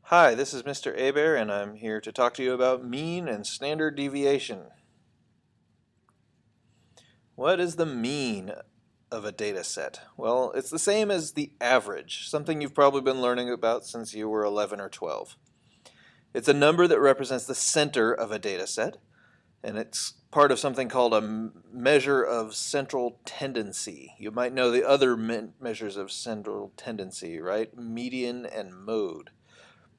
Hi, this is Mr. Aber, and I'm here to talk to you about mean and standard deviation. What is the mean of a data set? Well, it's the same as the average, something you've probably been learning about since you were 11 or 12. It's a number that represents the center of a data set, and it's part of something called a measure of central tendency. You might know the other measures of central tendency, right? Median and mode.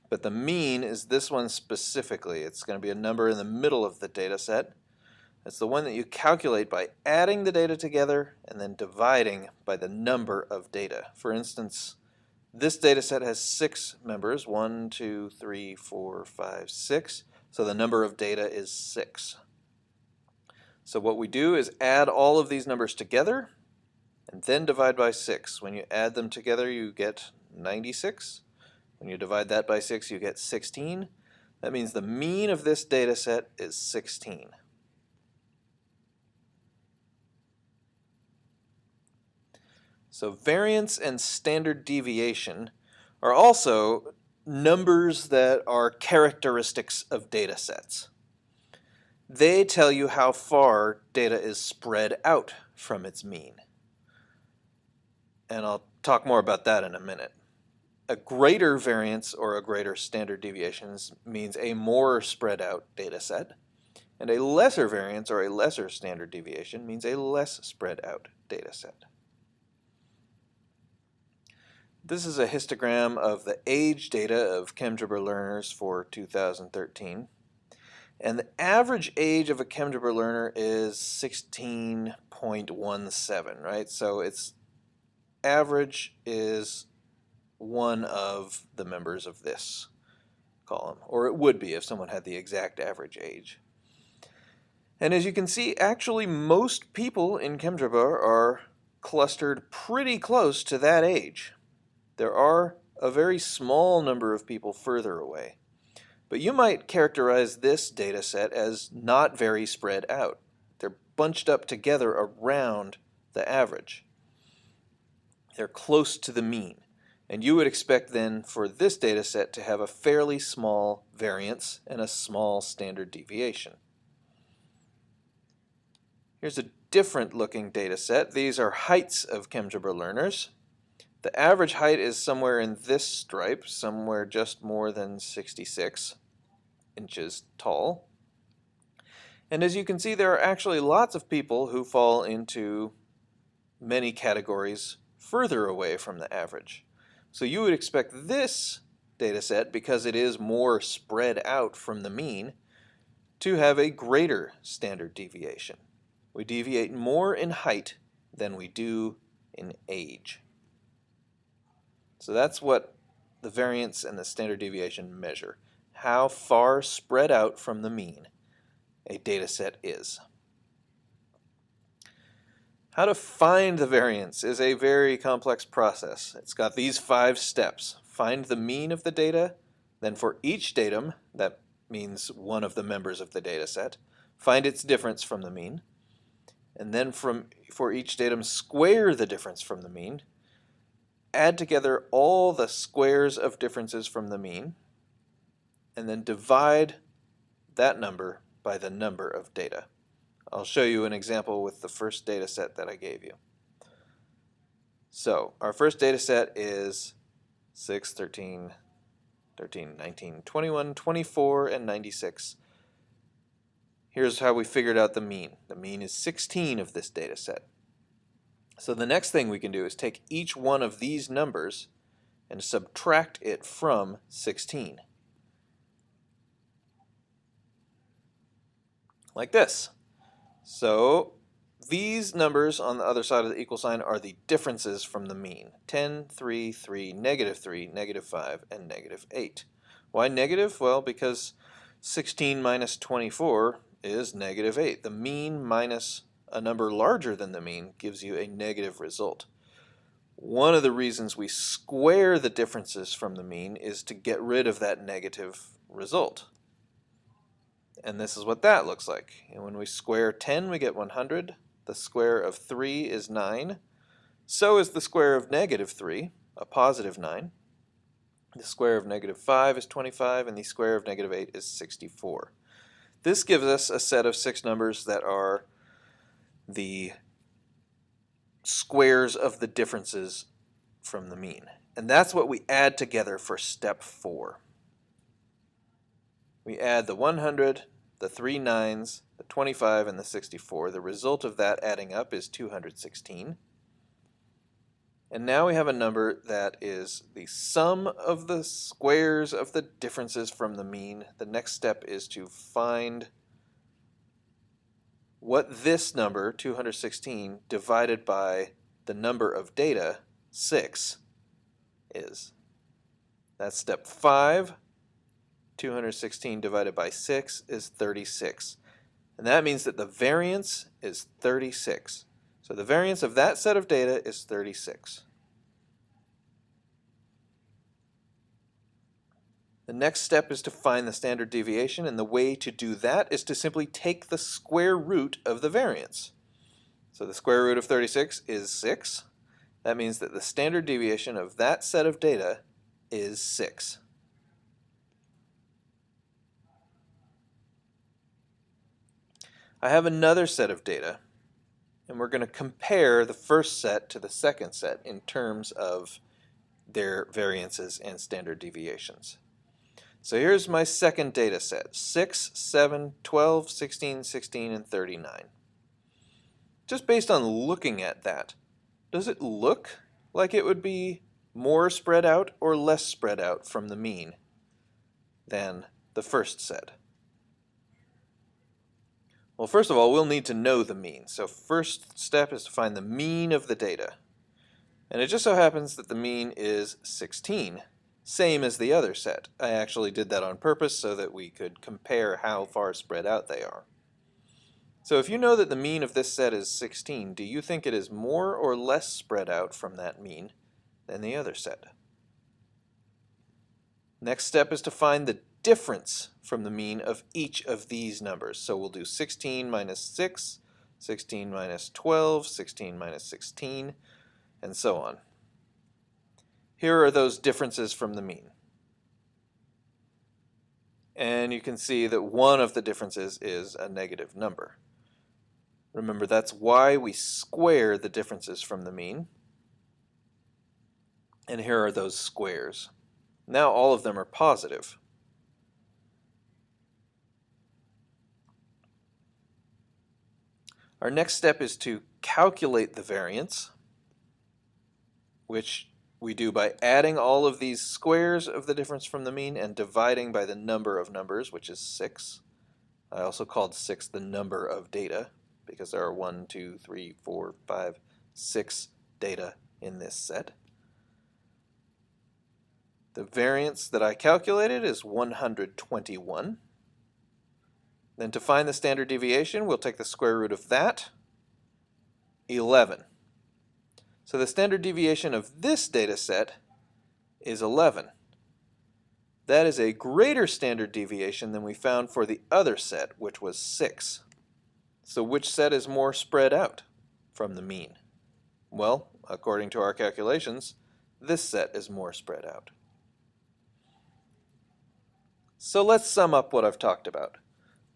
But the mean is this one specifically. It's going to be a number in the middle of the data set. It's the one that you calculate by adding the data together and then dividing by the number of data. For instance, this data set has 6 members, 1, 2, 3, 4, 5, 6. So the number of data is 6. So what we do is add all of these numbers together and then divide by 6. When you add them together, you get 96. When you divide that by 6, you get 16. That means the mean of this data set is 16. So variance and standard deviation are also numbers that are characteristics of data sets. They tell you how far data is spread out from its mean. And I'll talk more about that in a minute. A greater variance or a greater standard deviation means a more spread out data set, and a lesser variance or a lesser standard deviation means a less spread out data set. This is a histogram of the age data of ChemGebra learners for 2013. And the average age of a ChemGebra learner is 16.17, right? So its average is one of the members of this column, or it would be if someone had the exact average age. And as you can see, actually most people in ChemGebra are clustered pretty close to that age. There are a very small number of people further away, but you might characterize this data set as not very spread out. They're bunched up together around the average. They're close to the mean. And you would expect then for this data set to have a fairly small variance and a small standard deviation. Here's a different looking data set. These are heights of ChemGebra learners. The average height is somewhere in this stripe, somewhere just more than 66 inches tall. And as you can see, there are actually lots of people who fall into many categories further away from the average. So you would expect this data set, because it is more spread out from the mean, to have a greater standard deviation. We deviate more in height than we do in age. So that's what the variance and the standard deviation measure. How far spread out from the mean a data set is. How to find the variance is a very complex process. It's got these 5 steps. Find the mean of the data, then for each datum, that means one of the members of the data set, find its difference from the mean, and then for each datum, square the difference from the mean, add together all the squares of differences from the mean, and then divide that number by the number of data. I'll show you an example with the first data set that I gave you. So our first data set is 6, 13, 19, 21, 24, and 96. Here's how we figured out the mean. The mean is 16 of this data set. So the next thing we can do is take each one of these numbers and subtract it from 16. Like this. So these numbers on the other side of the equal sign are the differences from the mean. 10, 3, 3, negative 5, and negative 8. Why negative? Well, because 16 minus 24 is negative 8. The mean minus a number larger than the mean gives you a negative result. One of the reasons we square the differences from the mean is to get rid of that negative result. And this is what that looks like. And when we square 10, we get 100. The square of 3 is 9. So is the square of negative 3, a positive 9. The square of negative 5 is 25, and the square of negative 8 is 64. This gives us a set of 6 numbers that are the squares of the differences from the mean. And that's what we add together for step 4. We add the 100, the 3 nines, the 25, and the 64. The result of that adding up is 216. And now we have a number that is the sum of the squares of the differences from the mean. The next step is to find what this number, 216, divided by the number of data, 6, is. That's step 5. 216 divided by 6 is 36. And that means that the variance is 36. So the variance of that set of data is 36. The next step is to find the standard deviation, and the way to do that is to simply take the square root of the variance. So the square root of 36 is 6. That means that the standard deviation of that set of data is 6. I have another set of data, and we're going to compare the first set to the second set in terms of their variances and standard deviations. So here's my second data set, 6, 7, 12, 16, 16, and 39. Just based on looking at that, does it look like it would be more spread out or less spread out from the mean than the first set? Well, first of all, we'll need to know the mean. So first step is to find the mean of the data. And it just so happens that the mean is 16, same as the other set. I actually did that on purpose so that we could compare how far spread out they are. So if you know that the mean of this set is 16, do you think it is more or less spread out from that mean than the other set? Next step is to find the difference from the mean of each of these numbers. So we'll do 16 minus 6, 16 minus 12, 16 minus 16, and so on. Here are those differences from the mean. And you can see that one of the differences is a negative number. Remember, that's why we square the differences from the mean. And here are those squares. Now all of them are positive. Our next step is to calculate the variance, which we do by adding all of these squares of the difference from the mean and dividing by the number of numbers, which is 6. I also called 6 the number of data because there are 1, 2, 3, 4, 5, 6 data in this set. The variance that I calculated is 121. Then to find the standard deviation, we'll take the square root of that, 11. So the standard deviation of this data set is 11. That is a greater standard deviation than we found for the other set, which was 6. So which set is more spread out from the mean? Well, according to our calculations, this set is more spread out. So let's sum up what I've talked about.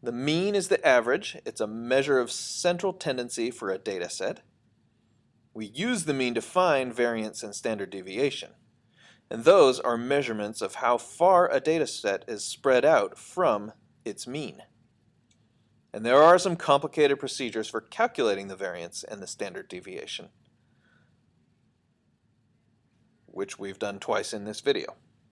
The mean is the average. It's a measure of central tendency for a data set. We use the mean to find variance and standard deviation. And those are measurements of how far a data set is spread out from its mean. And there are some complicated procedures for calculating the variance and the standard deviation, which we've done twice in this video.